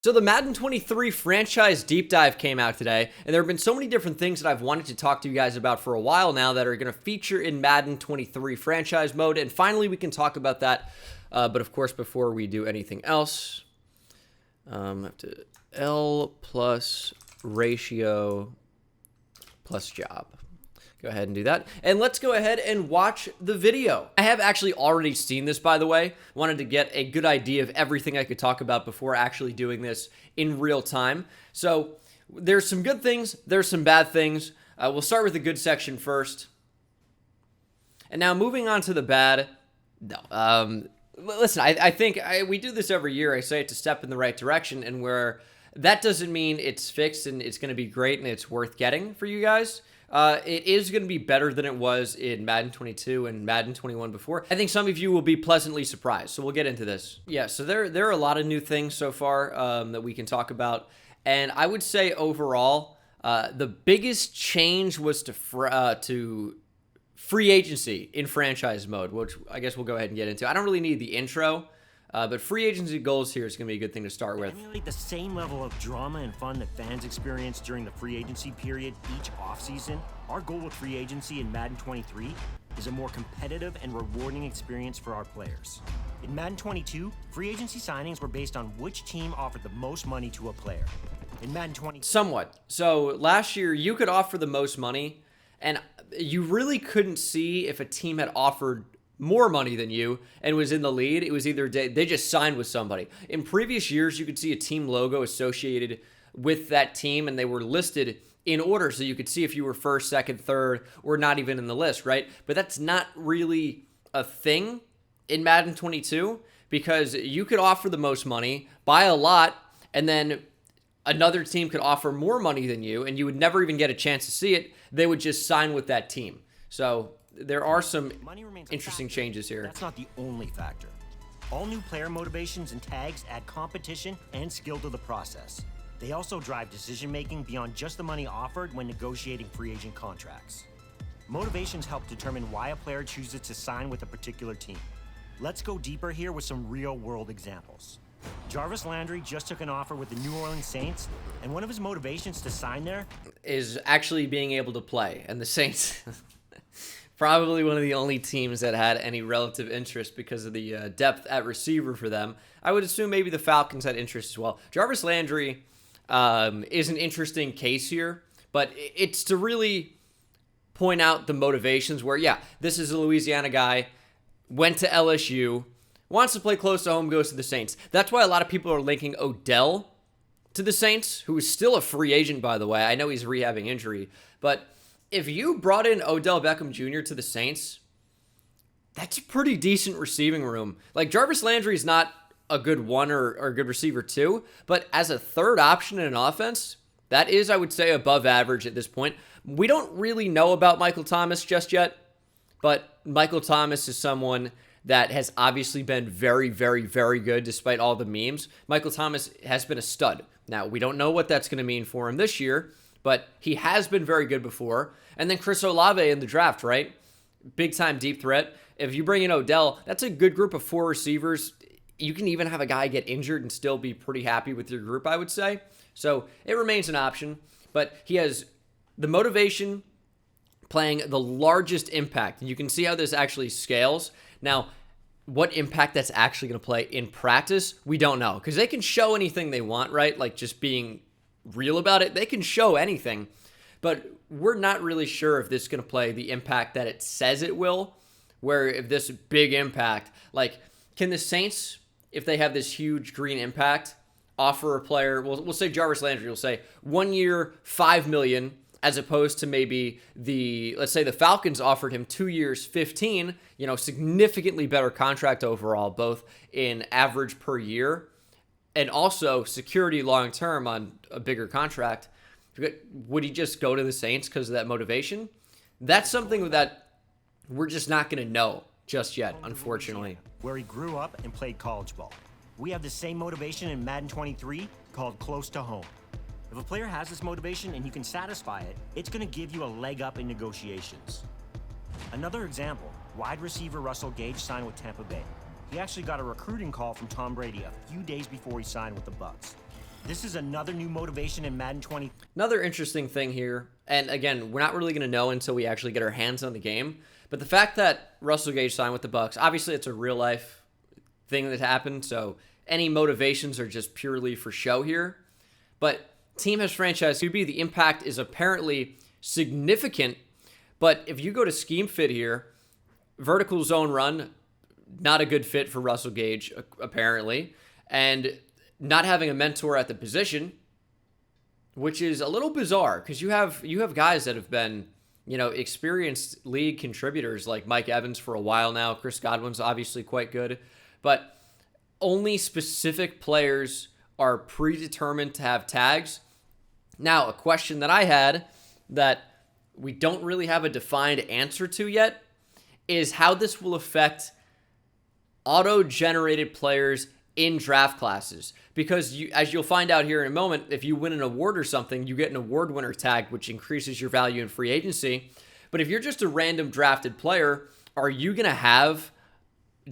So the Madden 23 franchise deep dive came out today, and there have been so many different things that I've wanted to talk to you guys about for a while now that are going to feature in Madden 23 franchise mode, and finally we can talk about that. But of course, before we do anything else, I have to L plus ratio plus job. Go ahead and do that. And let's go ahead and watch the video. I have actually already seen this, by the way. Wanted to get a good idea of everything I could talk about before actually doing this in real time. So there's some good things. There's some bad things. We'll start with the good section first. And now moving on to the bad. No. Listen, I think we do this every year. I say it's a step in the right direction, and where that doesn't mean it's fixed and it's going to be great and it's worth getting for you guys. It is going to be better than it was in Madden 22 and Madden 21 before. I think some of you will be pleasantly surprised, so we'll get into this. Yeah, so there are a lot of new things so far that we can talk about, and I would say overall, the biggest change was to free agency in franchise mode, which I guess we'll go ahead and get into. I don't really need the intro. But free agency goals here is going to be a good thing to start with. Emulate the same level of drama and fun that fans experience during the free agency period each offseason. Our goal with free agency in Madden 23 is a more competitive and rewarding experience for our players. In Madden 22, free agency signings were based on which team offered the most money to a player. In Madden 20... Somewhat. So last year, you could offer the most money, and you really couldn't see if a team had offered more money than you and was in the lead. It was either they just signed with somebody. In previous years, you could see a team logo associated with that team, and they were listed in order, so you could see if you were first, second, third, or not even in the list, right? But that's not really a thing in Madden 22, because you could offer the most money by a lot, and then another team could offer more money than you, and you would never even get a chance to see it. They would just sign with that team. So there are some interesting changes here. That's not the only factor. All new player motivations and tags add competition and skill to the process. They also drive decision-making beyond just the money offered when negotiating free agent contracts. Motivations help determine why a player chooses to sign with a particular team. Let's go deeper here with some real-world examples. Jarvis Landry just took an offer with the New Orleans Saints, and one of his motivations to sign there is actually being able to play. And the Saints... probably one of the only teams that had any relative interest because of the depth at receiver for them. I would assume maybe the Falcons had interest as well. Jarvis Landry is an interesting case here, but it's to really point out the motivations where, yeah, this is a Louisiana guy, went to LSU, wants to play close to home, goes to the Saints. That's why a lot of people are linking Odell to the Saints, who is still a free agent, by the way. I know he's rehabbing injury, but if you brought in Odell Beckham Jr. to the Saints, that's a pretty decent receiving room. Like, Jarvis Landry is not a good one or a good receiver too, but as a third option in an offense, that is, I would say, above average at this point. We don't really know about Michael Thomas just yet, but Michael Thomas is someone that has obviously been very, very, very good despite all the memes. Michael Thomas has been a stud. Now, we don't know what that's going to mean for him this year, but he has been very good before. And then Chris Olave in the draft, right? Big-time deep threat. If you bring in Odell, that's a good group of 4 receivers. You can even have a guy get injured and still be pretty happy with your group, I would say. So it remains an option, but he has the motivation, playing the largest impact. And you can see how this actually scales. Now, what impact that's actually going to play in practice, we don't know. Because they can show anything they want, right? Like just being real about it. They can show anything, but we're not really sure if this is going to play the impact that it says it will, where if this big impact, like, can the Saints, if they have this huge green impact, offer a player, we'll say Jarvis Landry, we'll say 1 year, $5 million, as opposed to maybe let's say the Falcons offered him 2 years, 15, significantly better contract overall, both in average per year and also security long-term on a bigger contract. Would he just go to the Saints because of that motivation? That's something that we're just not going to know just yet, unfortunately. Where he grew up and played college ball. We have the same motivation in Madden 23 called close to home. If a player has this motivation and you can satisfy it, it's going to give you a leg up in negotiations. Another example, wide receiver Russell Gage signed with Tampa Bay. He actually got a recruiting call from Tom Brady a few days before he signed with the Bucs. This is another new motivation in Madden 20. Another interesting thing here, and again, we're not really going to know until we actually get our hands on the game, but the fact that Russell Gage signed with the Bucks, obviously it's a real life thing that happened, so any motivations are just purely for show here. But team has franchise QB, the impact is apparently significant, but if you go to scheme fit here, vertical zone run, not a good fit for Russell Gage, apparently, and not having a mentor at the position, which is a little bizarre because you have guys that have been, experienced league contributors like Mike Evans for a while now. Chris Godwin's obviously quite good, but only specific players are predetermined to have tags. Now, a question that I had that we don't really have a defined answer to yet is how this will affect auto-generated players in draft classes, because as you'll find out here in a moment, if you win an award or something, you get an award winner tag, which increases your value in free agency. But if you're just a random drafted player, are you going to have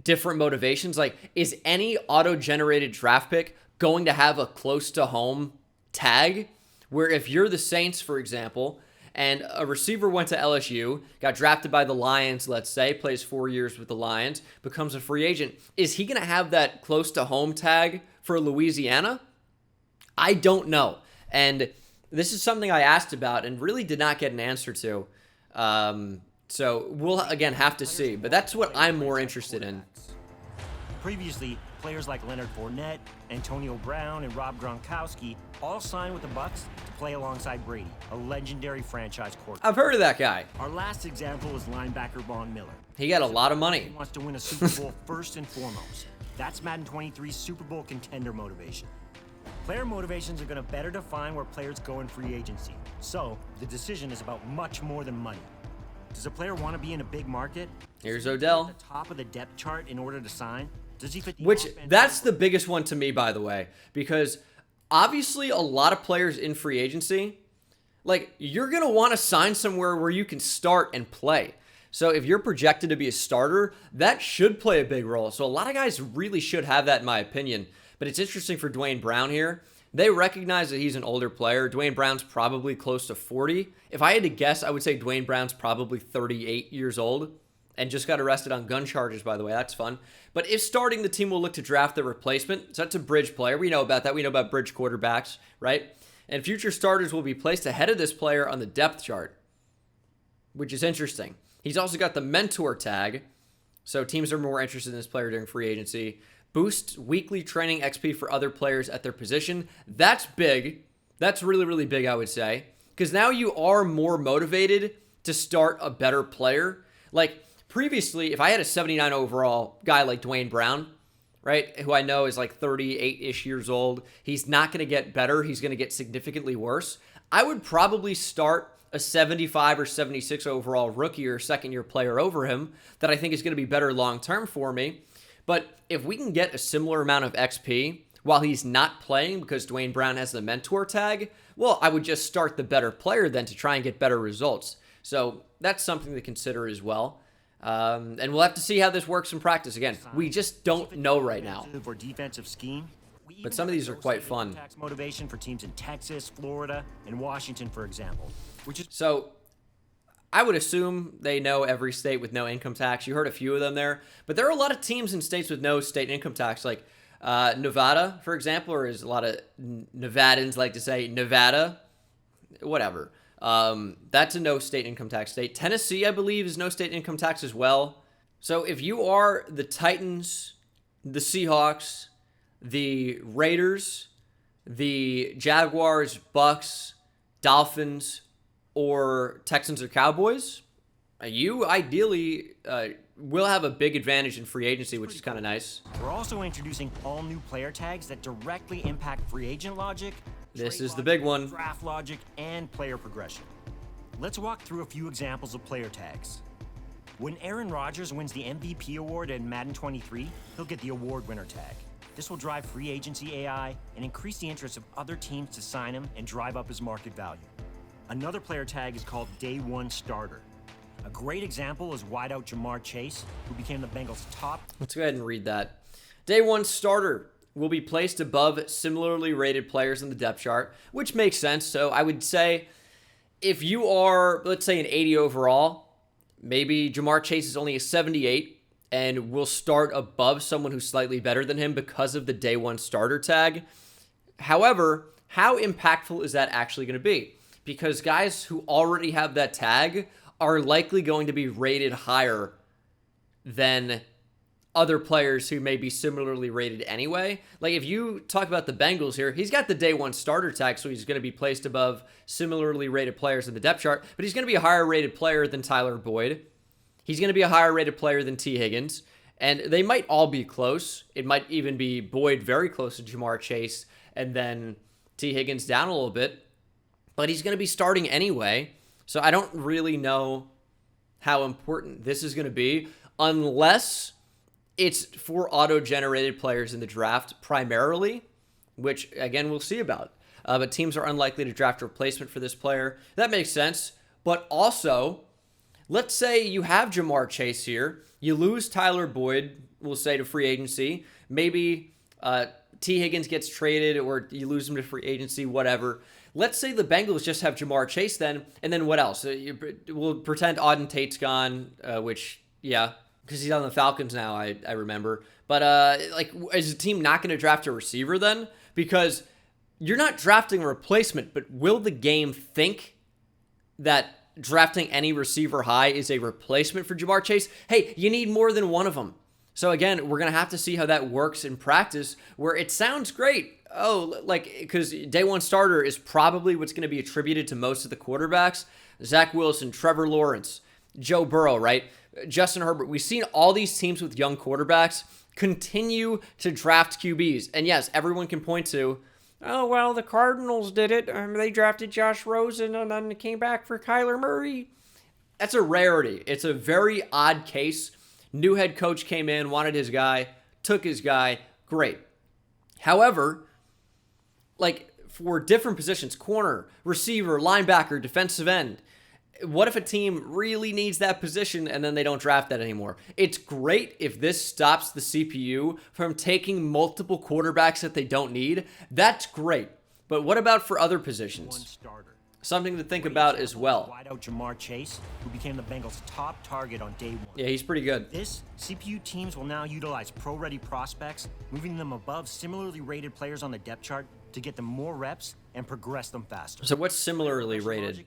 different motivations? Like, is any auto-generated draft pick going to have a close to home tag where if you're the Saints, for example, and a receiver went to LSU, got drafted by the Lions, let's say, plays 4 years with the Lions, becomes a free agent, is he going to have that close to home tag for Louisiana? I don't know. And this is something I asked about and really did not get an answer to. So we'll, again, have to see. But that's what I'm more interested in. Previously, players like Leonard Fournette, Antonio Brown, and Rob Gronkowski all signed with the Bucks to play alongside Brady, a legendary franchise quarterback. I've heard of that guy. Our last example is linebacker Von Miller. He got a lot of money. He wants to win a Super Bowl first and foremost. That's Madden 23's Super Bowl contender motivation. Player motivations are going to better define where players go in free agency. So, the decision is about much more than money. Does a player want to be in a big market? Here's Odell. At the top of the depth chart in order to sign? Does he fit the Which, offense? that's the biggest one to me, by the way, because obviously a lot of players in free agency, like, you're going to want to sign somewhere where you can start and play. So if you're projected to be a starter, that should play a big role. So a lot of guys really should have that, in my opinion. But it's interesting for Dwayne Brown here. They recognize that he's an older player. Dwayne Brown's probably close to 40. If I had to guess, I would say Dwayne Brown's probably 38 years old and just got arrested on gun charges, by the way. That's fun. But if starting, the team will look to draft the replacement. So that's a bridge player. We know about that. We know about bridge quarterbacks, right? And future starters will be placed ahead of this player on the depth chart, which is interesting. He's also got the mentor tag, so teams are more interested in this player during free agency. Boost weekly training XP for other players at their position. That's big. That's really, really big, I would say. Because now you are more motivated to start a better player. Like, previously, if I had a 79 overall guy like Dwayne Brown, right, who I know is like 38-ish years old, he's not going to get better. He's going to get significantly worse. I would probably start a 75 or 76 overall rookie or second-year player over him that I think is going to be better long-term for me. But if we can get a similar amount of XP while he's not playing because Dwayne Brown has the mentor tag, well, I would just start the better player then to try and get better results. So that's something to consider as well. And we'll have to see how this works in practice. Again, we just don't know right now. For defensive scheme. But some of these are quite fun. Tax motivation for teams in Texas, Florida, and Washington, for example. So I would assume they know every state with no income tax. You heard a few of them there. But there are a lot of teams in states with no state income tax, like Nevada, for example, or as a lot of Nevadans like to say, Nevada, whatever. That's a no state income tax state. Tennessee, I believe, is no state income tax as well. So if you are the Titans, the Seahawks, the Raiders, the Jaguars, Bucks, Dolphins, or Texans or Cowboys, you ideally will have a big advantage in free agency, which is kind of nice. We're also introducing all new player tags that directly impact free agent logic. This is the big one. Draft logic and player progression. Let's walk through a few examples of player tags. When Aaron Rodgers wins the MVP award in Madden 23, he'll get the award winner tag. This will drive free agency AI and increase the interest of other teams to sign him and drive up his market value. Another player tag is called Day One Starter. A great example is wideout Jamar Chase, who became the Bengals' top. Let's go ahead and read that. Day One Starter. will be placed above similarly rated players in the depth chart, which makes sense. So I would say if you are, let's say, an 80 overall, maybe Jamar Chase is only a 78 and will start above someone who's slightly better than him because of the day one starter tag. However, how impactful is that actually going to be? Because guys who already have that tag are likely going to be rated higher than other players who may be similarly rated anyway. Like if you talk about the Bengals here, he's got the day one starter tag, so he's going to be placed above similarly rated players in the depth chart, but he's going to be a higher rated player than Tyler Boyd. He's going to be a higher rated player than T. Higgins, and they might all be close. It might even be Boyd very close to Jamar Chase, and then T. Higgins down a little bit, but he's going to be starting anyway, so I don't really know how important this is going to be unless it's for auto-generated players in the draft primarily, which, again, we'll see about. But teams are unlikely to draft a replacement for this player. That makes sense. But also, let's say you have Jamar Chase here. You lose Tyler Boyd, we'll say, to free agency. Maybe T. Higgins gets traded or you lose him to free agency, whatever. Let's say the Bengals just have Jamar Chase then, and then what else? We'll pretend Auden Tate's gone, which, yeah, because he's on the Falcons now, I remember. But, is the team not going to draft a receiver then? Because you're not drafting a replacement, but will the game think that drafting any receiver high is a replacement for Jamar Chase? Hey, you need more than one of them. So, again, we're going to have to see how that works in practice, where it sounds great. Oh, because day one starter is probably what's going to be attributed to most of the quarterbacks. Zach Wilson, Trevor Lawrence, Joe Burrow, right? Justin Herbert. We've seen all these teams with young quarterbacks continue to draft QBs. And yes, everyone can point to, oh, well, the Cardinals did it. They drafted Josh Rosen and then came back for Kyler Murray. That's a rarity. It's a very odd case. New head coach came in, wanted his guy, took his guy. Great. However, for different positions, corner, receiver, linebacker, defensive end, what if a team really needs that position and then they don't draft that anymore? It's great if this stops the CPU from taking multiple quarterbacks that they don't need. That's great. But what about for other positions? Something to think about as well. Wide out Jamar Chase, who became the Bengals' top target on day one. Yeah, he's pretty good. This CPU teams will now utilize pro-ready prospects, moving them above similarly rated players on the depth chart to get them more reps and progress them faster. So what's similarly rated?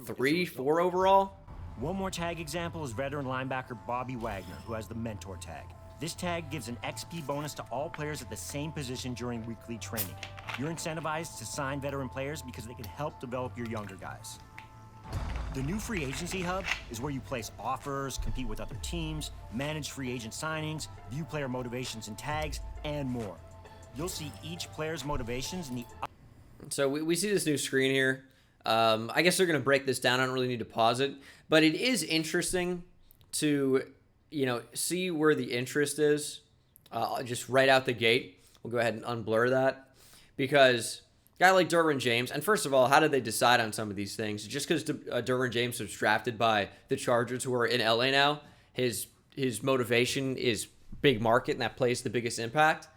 3, 4 overall? One more tag example is veteran linebacker Bobby Wagner, who has the mentor tag. This tag gives an XP bonus to all players at the same position during weekly training. You're incentivized to sign veteran players because they can help develop your younger guys. The new free agency hub is where you place offers, compete with other teams, manage free agent signings, view player motivations and tags, and more. You'll see each player's motivations in the... So we see this new screen here. I guess they're going to break this down. I don't really need to pause it. But it is interesting to, see where the interest is just right out the gate. We'll go ahead and unblur that. Because a guy like Derwin James, and first of all, how did they decide on some of these things? Just because Derwin James was drafted by the Chargers, who are in LA now, his motivation is big market, and that plays the biggest impact.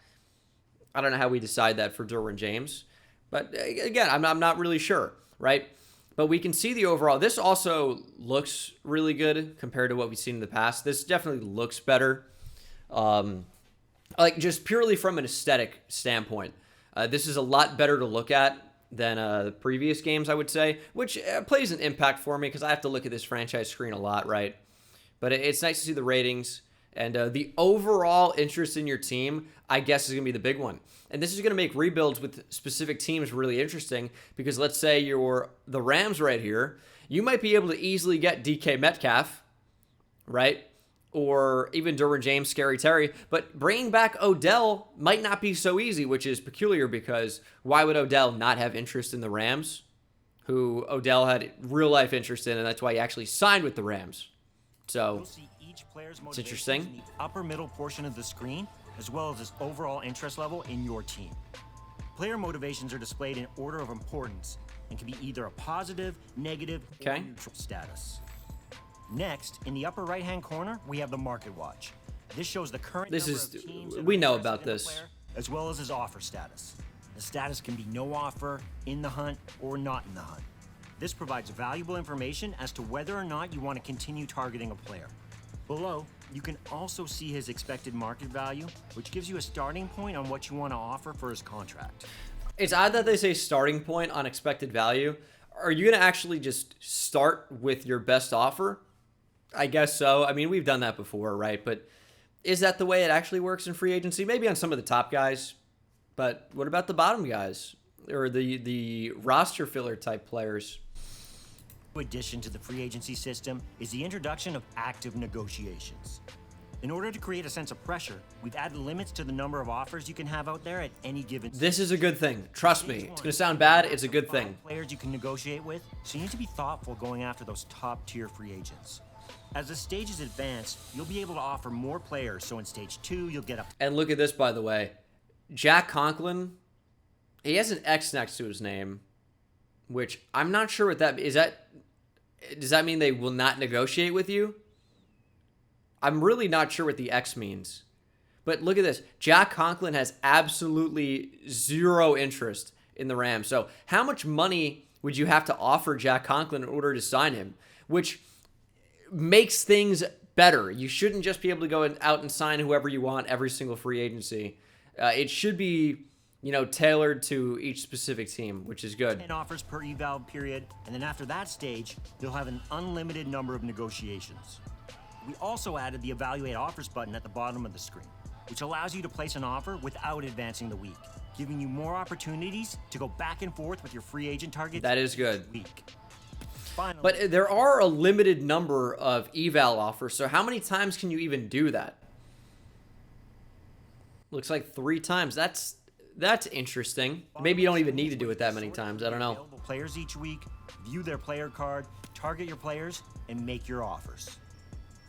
I don't know how we decide that for Derwin James. But again, I'm not really sure, right? But we can see the overall. This also looks really good compared to what we've seen in the past. This definitely looks better. Just purely from an aesthetic standpoint. This is a lot better to look at than the previous games, I would say, which plays an impact for me because I have to look at this franchise screen a lot, right? But it's nice to see the ratings. And the overall interest in your team, I guess, is going to be the big one. And this is going to make rebuilds with specific teams really interesting because let's say you're the Rams right here. You might be able to easily get DK Metcalf, right? Or even Derwin James, Scary Terry. But bringing back Odell might not be so easy, which is peculiar because why would Odell not have interest in the Rams, who Odell had real-life interest in, and that's why he actually signed with the Rams. So it's interesting. In the upper middle portion of the screen, as well as his overall interest level in your team. Player motivations are displayed in order of importance and can be either a positive, negative, or neutral status. Next, in the upper right-hand corner, we have the Market Watch. This shows the current number of teams. We know about this. as well as his offer status. The status can be no offer, in the hunt, or not in the hunt. This provides valuable information as to whether or not you want to continue targeting a player. Below, you can also see his expected market value, which gives you a starting point on what you want to offer for his contract. It's odd that they say starting point on expected value. Are you going to actually just start with your best offer? I guess so. I mean, we've done that before, right? But is that the way it actually works in free agency? Maybe on some of the top guys, but what about the bottom guys or the roster filler type players? Addition to the free agency system is the introduction of active negotiations. In order to create a sense of pressure, we've added limits to the number of offers you can have out there at any given. This is a good thing. Trust me. It's going to sound bad. It's a good thing. Players you can negotiate with, so you need to be thoughtful going after those top tier free agents. As the stages advance, you'll be able to offer more players, so in stage 2, you'll get up. And look at this, by the way. Jack Conklin, he has an X next to his name, which I'm not sure what that is. Does that mean they will not negotiate with you? I'm really not sure what the X means. But look at this. Jack Conklin has absolutely zero interest in the Rams. So how much money would you have to offer Jack Conklin in order to sign him? Which makes things better. You shouldn't just be able to go out and sign whoever you want every single free agency. It should be, tailored to each specific team, which is good. 10 offers per eval period, and then after that stage, you'll have an unlimited number of negotiations. We also added the Evaluate Offers button at the bottom of the screen, which allows you to place an offer without advancing the week, giving you more opportunities to go back and forth with your free agent targets. That is good. Week. Finally, but there are a limited number of eval offers, so how many times can you even do that? Looks like 3 times. That's interesting. Maybe you don't even need to do it that many times. I don't know. Players each week, view their player card, target your players, and make your offers.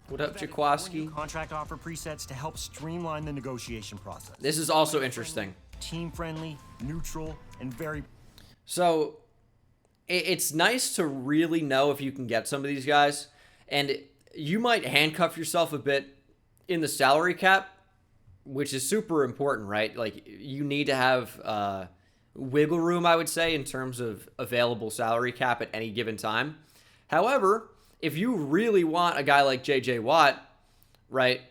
What up, Jaquaski? Contract offer presets to help streamline the negotiation process. This is also interesting. Team-friendly, neutral, and very... So, it's nice to really know if you can get some of these guys, and you might handcuff yourself a bit in the salary cap, which is super important, right? Like, you need to have wiggle room, I would say, in terms of available salary cap at any given time. However, if you really want a guy like J.J. Watt, right,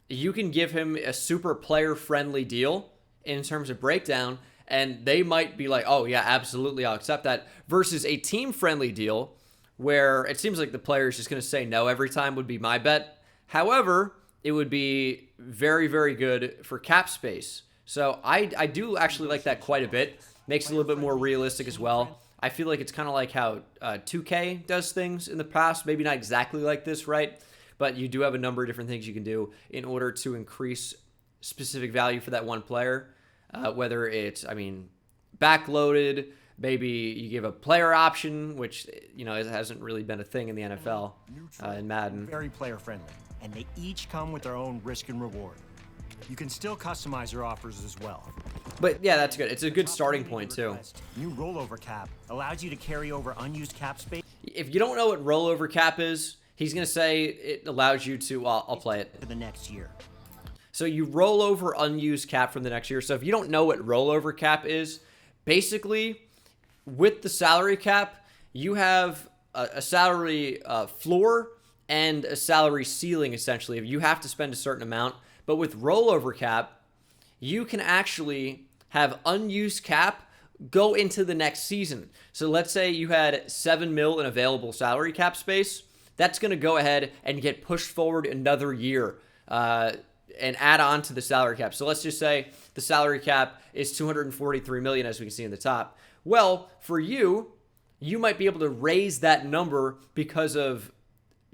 you can give him a super player-friendly deal in terms of breakdown, and they might be like, oh, yeah, absolutely, I'll accept that, versus a team-friendly deal where it seems like the player is just going to say no every time would be my bet. However, it would be very, very good for cap space. So I do actually like that quite a bit. Makes it a little bit more realistic as well. I feel like it's kind of like how 2K does things in the past. Maybe not exactly like this, right? But you do have a number of different things you can do in order to increase specific value for that one player. Whether it's, backloaded, maybe you give a player option, which, it hasn't really been a thing in the NFL, in Madden. Very player friendly, and they each come with their own risk and reward. You can still customize your offers as well. But yeah, that's good. It's a good starting point too. New rollover cap allows you to carry over unused cap space. If you don't know what rollover cap is, he's going to say it allows you to, I'll play it. For the next year. So you roll over unused cap from the next year. So if you don't know what rollover cap is, basically with the salary cap, you have a salary floor and a salary ceiling, essentially. If you have to spend a certain amount. But with rollover cap, you can actually have unused cap go into the next season. So let's say you had $7 million in available salary cap space. That's going to go ahead and get pushed forward another year and add on to the salary cap. So let's just say the salary cap is $243 million, as we can see in the top. Well, for you, you might be able to raise that number because of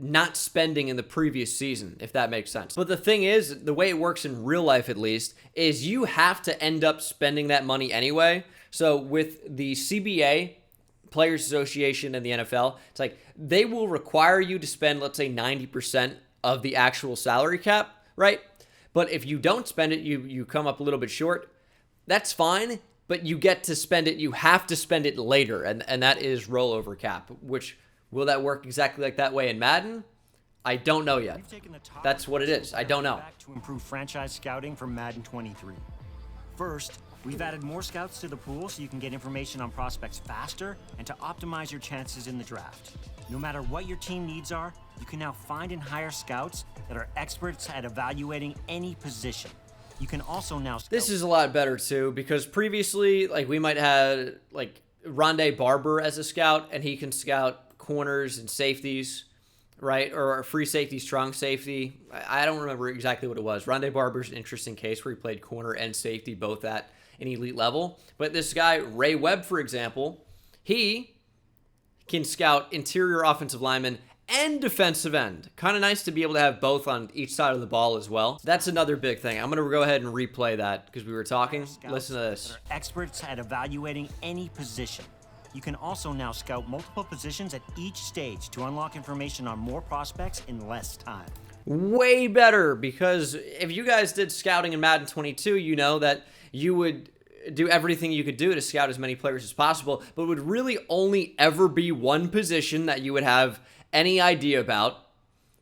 not spending in the previous season, if that makes sense. But the thing is, the way it works in real life at least, is you have to end up spending that money anyway. So with the CBA, Players Association, and the NFL, it's like they will require you to spend, let's say, 90% of the actual salary cap, right? But if you don't spend it, you come up a little bit short. That's fine, but you get to spend it. You have to spend it later, and that is rollover cap, which... Will that work exactly like that way in Madden? I don't know yet. That's what it is. I don't know. To improve franchise scouting for Madden 23. First, we've added more scouts to the pool so you can get information on prospects faster and to optimize your chances in the draft. No matter what your team needs are, you can now find and hire scouts that are experts at evaluating any position. You can also now scout— This is a lot better too, because previously, like, we might have like Rondé Barber as a scout, and he can scout corners and safeties, right? Or a free safety, strong safety. I don't remember exactly what it was. Rondé Barber's an interesting case where he played corner and safety both at an elite level. But this guy, Ray Webb, for example, he can scout interior offensive linemen and defensive end. Kind of nice to be able to have both on each side of the ball as well. That's another big thing. I'm going to go ahead and replay that because we were talking. Listen to this. That are experts at evaluating any position. You can also now scout multiple positions at each stage to unlock information on more prospects in less time. Way better, because if you guys did scouting in Madden 22, you know that you would do everything you could do to scout as many players as possible, but it would really only ever be one position that you would have any idea about.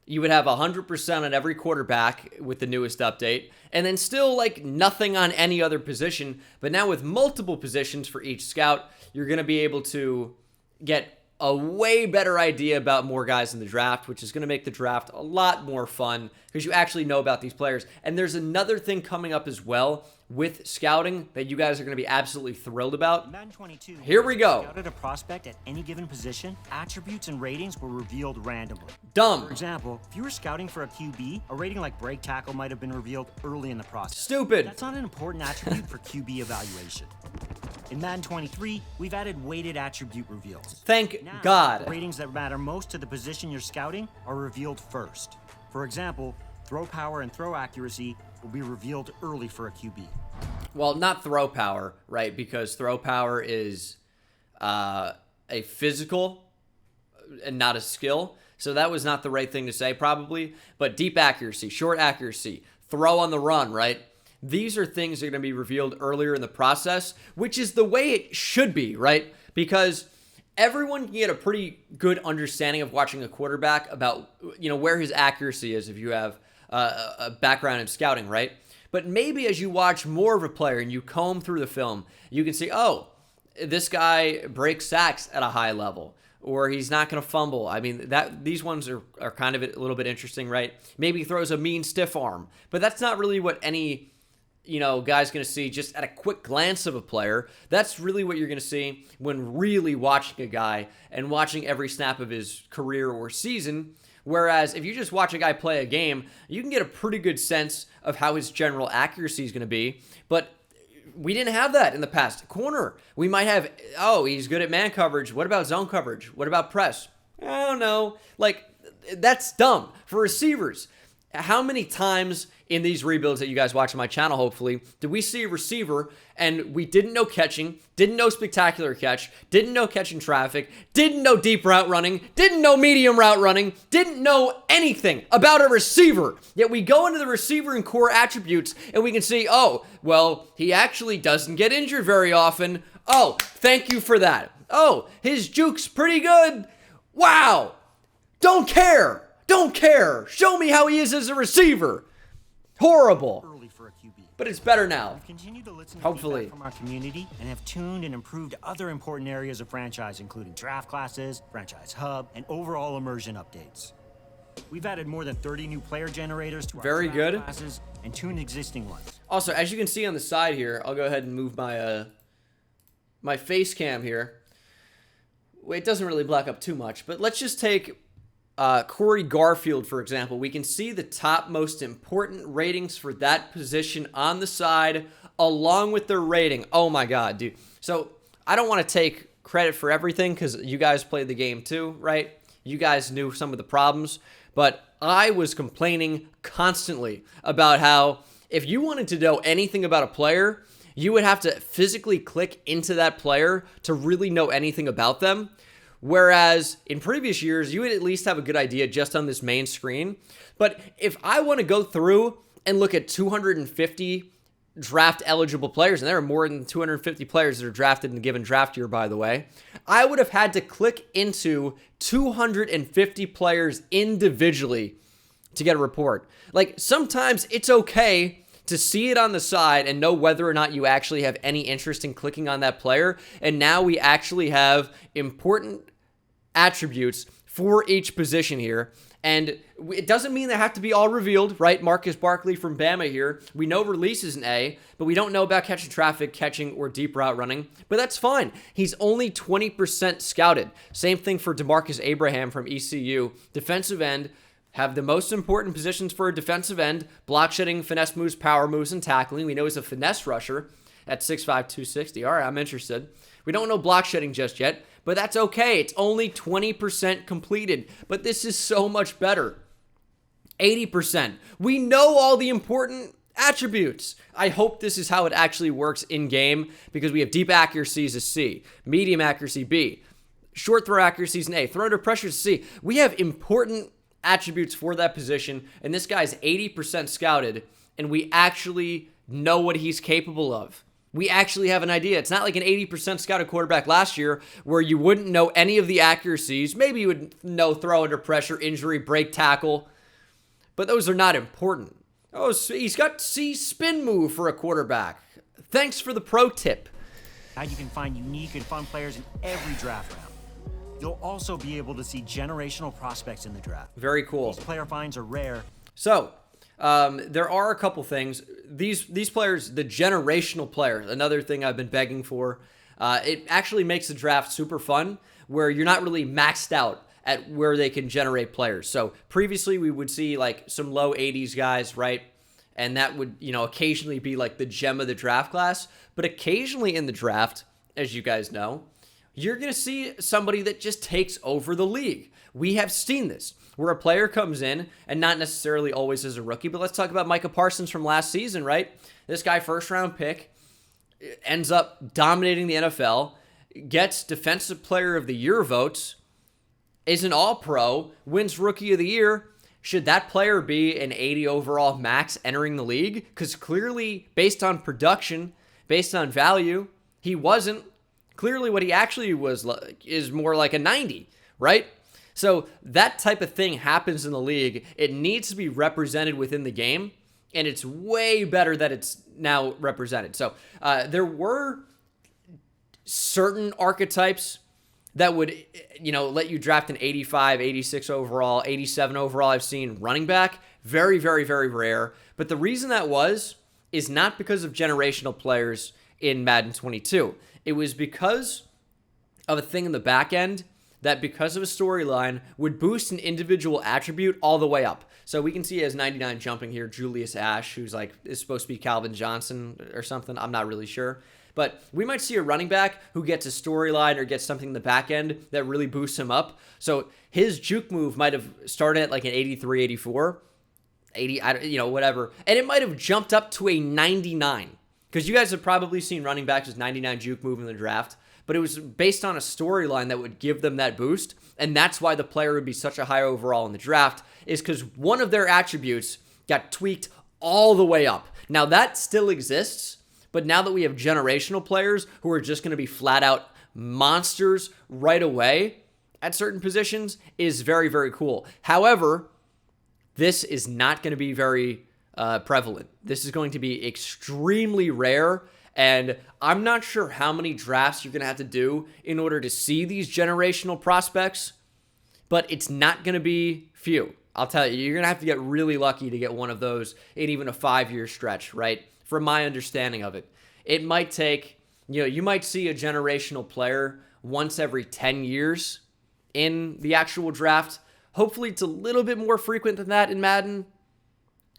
You would have 100% on every quarterback with the newest update, and then still like nothing on any other position. But now with multiple positions for each scout, you're going to be able to get a way better idea about more guys in the draft, which is going to make the draft a lot more fun because you actually know about these players. And there's another thing coming up as well with scouting that you guys are going to be absolutely thrilled about. Madden 22, here we go. Scouted a prospect at any given position, attributes and ratings were revealed randomly. Dumb. For example, if you were scouting for a QB, a rating like break tackle might have been revealed early in the process. Stupid. That's not an important attribute for QB evaluation. In Madden 23, we've added weighted attribute reveals. Thank Now, God. the ratings that matter most to the position you're scouting are revealed first. For example, throw power and throw accuracy will be revealed early for a QB. Well, not throw power, right? Because throw power is a physical and not a skill. So that was not the right thing to say, probably. But deep accuracy, short accuracy, throw on the run, right? These are things that are going to be revealed earlier in the process, which is the way it should be, right? Because everyone can get a pretty good understanding of watching a quarterback about, you know, where his accuracy is if you have a background in scouting, right? But maybe as you watch more of a player and you comb through the film, you can see, oh, this guy breaks sacks at a high level, or he's not going to fumble. I mean, these ones are kind of a little bit interesting, right? Maybe he throws a mean stiff arm, but that's not really what any, you know, guy's going to see just at a quick glance of a player. That's really what you're going to see when really watching a guy and watching every snap of his career or season. Whereas if you just watch a guy play a game, you can get a pretty good sense of how his general accuracy is going to be. But we didn't have that in the past. Corner, we might have, oh, he's good at man coverage. What about zone coverage? What about press? I don't know. Like, that's dumb. For receivers, how many times in these rebuilds that you guys watch on my channel, hopefully, did we see a receiver and we didn't know catching, didn't know spectacular catch, didn't know catching traffic, didn't know deep route running, didn't know medium route running, didn't know anything about a receiver. Yet we go into the receiver and core attributes and we can see, oh, well, he actually doesn't get injured very often. Oh, thank you for that. Oh, his juke's pretty good. Wow. Don't care. Don't care. Show me how he is as a receiver. Horrible. Early for a QB. But it's better now. We've continued to listen to Hopefully. feedback from our community and have tuned and improved other important areas of franchise, including draft classes, franchise hub, and overall immersion updates. We've added more than 30 new player generators to our Very draft good. classes and tuned existing ones. Also, as you can see on the side here, I'll go ahead and move my my face cam here. Wait, it doesn't really black up too much, but let's just take Corey Garfield, for example. We can see the top most important ratings for that position on the side, along with their rating. Oh my God, dude. So I don't want to take credit for everything because you guys played the game too, right? You guys knew some of the problems, but I was complaining constantly about how if you wanted to know anything about a player, you would have to physically click into that player to really know anything about them. Whereas in previous years, you would at least have a good idea just on this main screen. But if I want to go through and look at 250 draft eligible players, and there are more than 250 players that are drafted in a given draft year, by the way, I would have had to click into 250 players individually to get a report. Like, sometimes it's okay to see it on the side and know whether or not you actually have any interest in clicking on that player. And now we actually have important attributes for each position here. And it doesn't mean they have to be all revealed, right? Marcus Barkley from Bama here. We know release is an A, but we don't know about catching traffic, catching, or deep route running. But that's fine. He's only 20% scouted. Same thing for DeMarcus Abraham from ECU. Defensive end. Have the most important positions for a defensive end: block shedding, finesse moves, power moves, and tackling. We know he's a finesse rusher at 6'5", 260. All right, I'm interested. We don't know block shedding just yet, but that's okay. It's only 20% completed, but this is so much better. 80%. We know all the important attributes. I hope this is how it actually works in game, because we have deep accuracy as a C, medium accuracy B, short throw accuracy is an A, throw under pressure is a C. We have important attributes for that position, and this guy's 80% scouted, and we actually know what he's capable of. We actually have an idea. It's not like an 80% scouted quarterback last year where you wouldn't know any of the accuracies. Maybe you would know throw under pressure, injury, break tackle, but those are not important. Oh, so he's got C spin move for a quarterback. Thanks for the pro tip. Now you can find unique and fun players in every draft round. You'll also be able to see generational prospects in the draft. Very cool. These player finds are rare. So, there are a couple things. These players, the generational players, another thing I've been begging for. It actually makes the draft super fun, where you're not really maxed out at where they can generate players. So previously we would see like some low 80s guys, right? And that would, occasionally be like the gem of the draft class. But occasionally in the draft, as you guys know, you're going to see somebody that just takes over the league. We have seen this, where a player comes in, and not necessarily always as a rookie, but let's talk about Micah Parsons from last season, right? This guy, first-round pick, ends up dominating the NFL, gets Defensive Player of the Year votes, is an All-Pro, wins Rookie of the Year. Should that player be an 80 overall max entering the league? Because clearly, based on production, based on value, he wasn't. Clearly what he actually was is more like a 90, right? So that type of thing happens in the league. It needs to be represented within the game, and it's way better that it's now represented. So there were certain archetypes that would, let you draft an 85, 86 overall, 87 overall. I've seen running back. Very, very, very rare. But the reason that is not because of generational players in Madden 22. It was because of a thing in the back end that, because of a storyline, would boost an individual attribute all the way up. So we can see as 99 jumping here, Julius Ash, who's is supposed to be Calvin Johnson or something. I'm not really sure. But we might see a running back who gets a storyline or gets something in the back end that really boosts him up. So his juke move might have started at like an 83, 84, 80, whatever. And it might have jumped up to a 99. Because you guys have probably seen running backs with 99 juke move in the draft, but it was based on a storyline that would give them that boost, and that's why the player would be such a high overall in the draft, is because one of their attributes got tweaked all the way up. Now, that still exists, but now that we have generational players who are just going to be flat-out monsters right away at certain positions is very, very cool. However, this is not going to be very prevalent. This is going to be extremely rare, and I'm not sure how many drafts you're going to have to do in order to see these generational prospects, but it's not going to be few. I'll tell you, you're going to have to get really lucky to get one of those in even a 5-year stretch, right? From my understanding of it. It might take, you might see a generational player once every 10 years in the actual draft. Hopefully it's a little bit more frequent than that in Madden.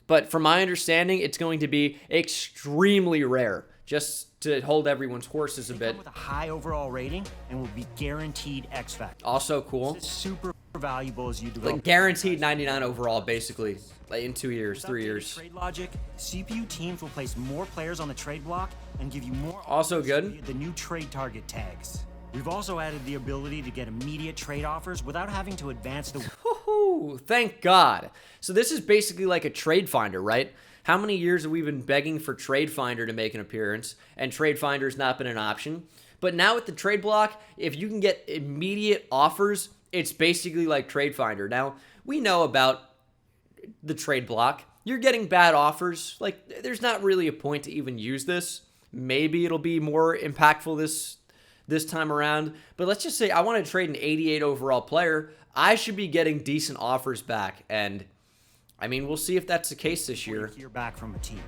But from my understanding, it's going to be extremely rare, just to hold everyone's horses a bit. With a high overall rating and will be guaranteed X Factor. Also cool. This is super valuable as you develop. Like guaranteed 99 overall, basically, like in 2 years, 3 years. Trade logic, CPU teams will place more players on the trade block and give you more. Also good. The new trade target tags. We've also added the ability to get immediate trade offers without having to advance the. Woohoo! Thank God. So this is basically like a trade finder, right? How many years have we been begging for Trade Finder to make an appearance, and Trade Finder's not been an option? But now with the trade block, if you can get immediate offers, it's basically like Trade Finder. Now, we know about the trade block. you're getting bad offers. Like, there's not really a point to even use this. Maybe it'll be more impactful this time around. But let's just say I want to trade an 88 overall player. I should be getting decent offers back. And, I mean, we'll see if that's the case this year. Hear back from a team.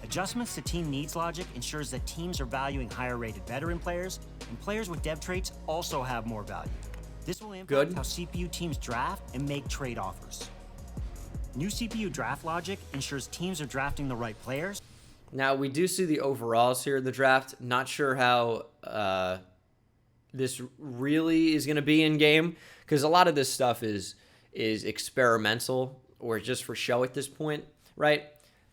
Adjustments to team needs logic ensures that teams are valuing higher rated veteran players, and players with dev traits also have more value. This will impact how CPU teams draft and make trade offers. New CPU draft logic ensures teams are drafting the right players. Now, we do see the overalls here in the draft. Not sure how this really is going to be in game, because a lot of this stuff is experimental or just for show at this point, right?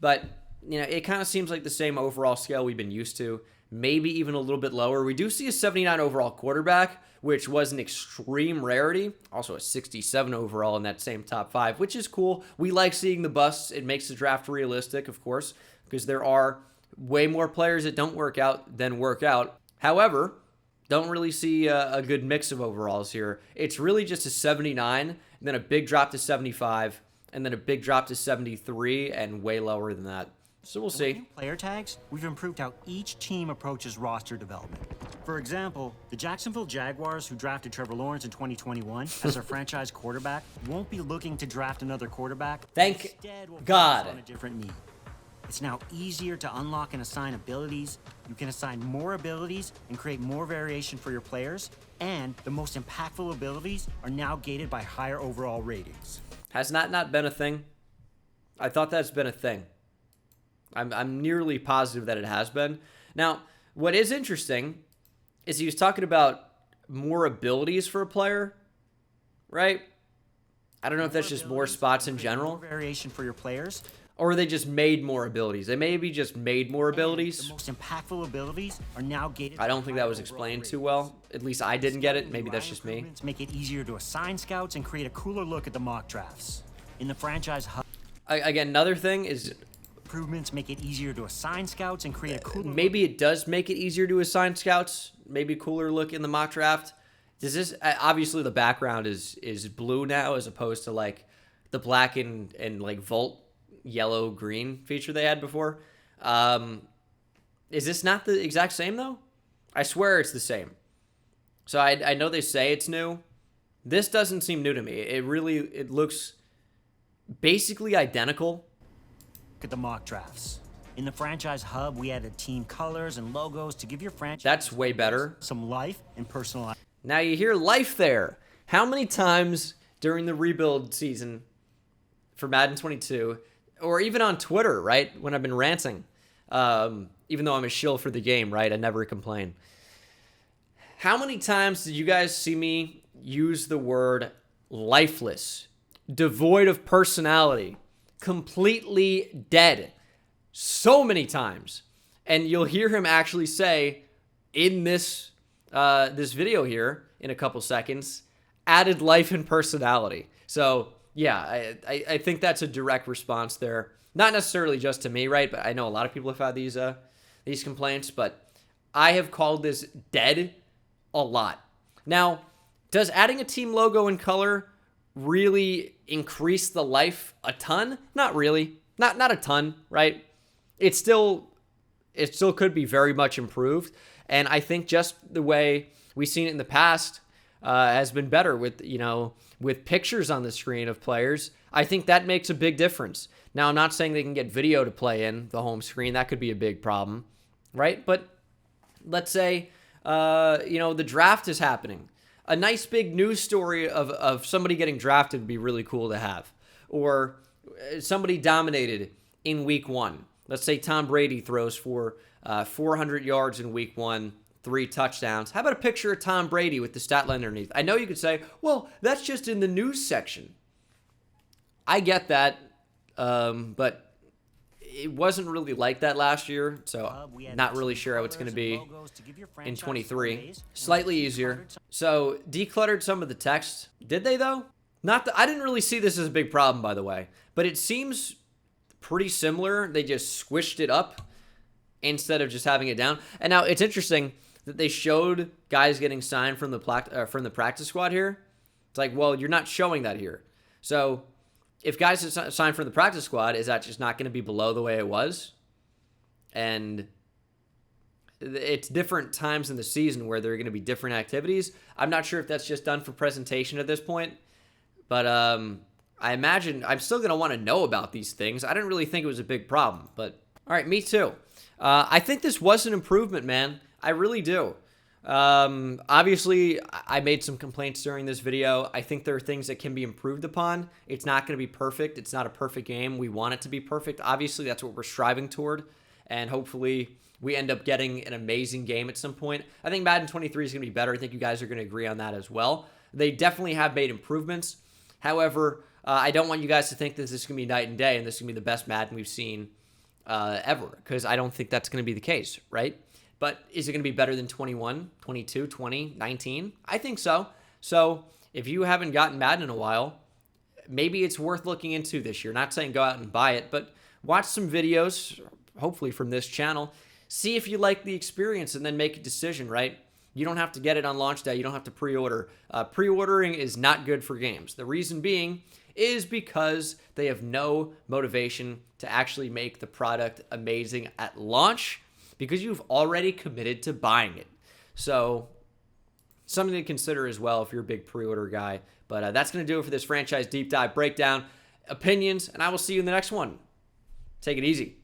But, you know, it kind of seems like the same overall scale we've been used to, maybe even a little bit lower. We do see a 79 overall quarterback, which was an extreme rarity. Also a 67 overall in that same top 5, which is cool. We like seeing the busts. It makes the draft realistic, of course, because there are way more players that don't work out than work out. However, don't really see a good mix of overalls here. It's really just a 79, and then a big drop to 75, and then a big drop to 73, and way lower than that. So we'll see. With new player tags, we've improved how each team approaches roster development. For example, the Jacksonville Jaguars, who drafted Trevor Lawrence in 2021 as their franchise quarterback, won't be looking to draft another quarterback. Thank Instead, will God. focus on a different need. It's now easier to unlock and assign abilities. You can assign more abilities and create more variation for your players. And the most impactful abilities are now gated by higher overall ratings. Has that not been a thing? I thought that's been a thing. I'm nearly positive that it has been. Now, what is interesting is he was talking about more abilities for a player, right? I don't know if that's just more spots in general. More variation for your players. Or they just made more abilities. They maybe just made more abilities. The most impactful abilities are now gated. I don't think that was explained too well. At least I didn't get it. Maybe that's just me. Make it easier to assign scouts and create a cooler look at the mock drafts. In the franchise hub. Again, another thing is improvements make it easier to assign scouts and create a cooler maybe it does make it easier to assign scouts. Maybe a cooler look in the mock draft. Does this obviously the background is blue now as opposed to like the black and like Volt yellow green feature they had before. Is this not the exact same though? I swear it's the same. So I know they say it's new. This doesn't seem new to me. It looks basically identical. Look at the mock drafts. In the franchise hub, we added team colors and logos to give your franchise That's way better. Some life and personalization. Now you hear life there. How many times during the rebuild season for Madden 22, or even on Twitter, right, when I've been ranting, even though I'm a shill for the game, right, I never complain. How many times did you guys see me use the word lifeless, devoid of personality, completely dead? So many times. And you'll hear him actually say in this this video here in a couple seconds, added life and personality. So yeah, I think that's a direct response there. Not necessarily just to me, right? But I know a lot of people have had these complaints, but I have called this dead a lot. Now, does adding a team logo and color really increase the life a ton? Not really. Not a ton, right? It still could be very much improved. And I think just the way we've seen it in the past has been better with pictures on the screen of players. I think that makes a big difference. Now, I'm not saying they can get video to play in the home screen. That could be a big problem, right? But let's say, the draft is happening. A nice big news story of somebody getting drafted would be really cool to have. Or somebody dominated in week 1. Let's say Tom Brady throws for 400 yards in week 1, 3 touchdowns. How about a picture of Tom Brady with the stat line underneath? I know you could say, well, that's just in the news section. I get that, but it wasn't really like that last year, so not really sure how it's going to be in 23. Slightly easier. So decluttered some of the text. Did they, though? I didn't really see this as a big problem, by the way, but it seems pretty similar. They just squished it up instead of just having it down. And now it's interesting that they showed guys getting signed from the practice squad here. It's like, well, you're not showing that here. So if guys sign for the practice squad, is that just not going to be below the way it was? And it's different times in the season where there are going to be different activities. I'm not sure if that's just done for presentation at this point, but I imagine I'm still going to want to know about these things. I didn't really think it was a big problem, but all right, me too. I think this was an improvement, man. I really do. Obviously, I made some complaints during this video. I think there are things that can be improved upon. It's not going to be perfect. It's not a perfect game. We want it to be perfect. Obviously, that's what we're striving toward, and hopefully we end up getting an amazing game at some point. I think Madden 23 is going to be better. I think you guys are going to agree on that as well. They definitely have made improvements. However, I don't want you guys to think this is going to be night and day and this is going to be the best Madden we've seen ever, because I don't think that's going to be the case, right? But is it going to be better than 21, 22, 20, 19? I think so. So if you haven't gotten Madden in a while, maybe it's worth looking into this year. Not saying go out and buy it, but watch some videos, hopefully from this channel. See if you like the experience and then make a decision, right? You don't have to get it on launch day. You don't have to pre-order. Pre-ordering is not good for games. The reason being is because they have no motivation to actually make the product amazing at launch because you've already committed to buying it. So something to consider as well if you're a big pre-order guy. But that's going to do it for this franchise deep dive breakdown, opinions, and I will see you in the next one. Take it easy.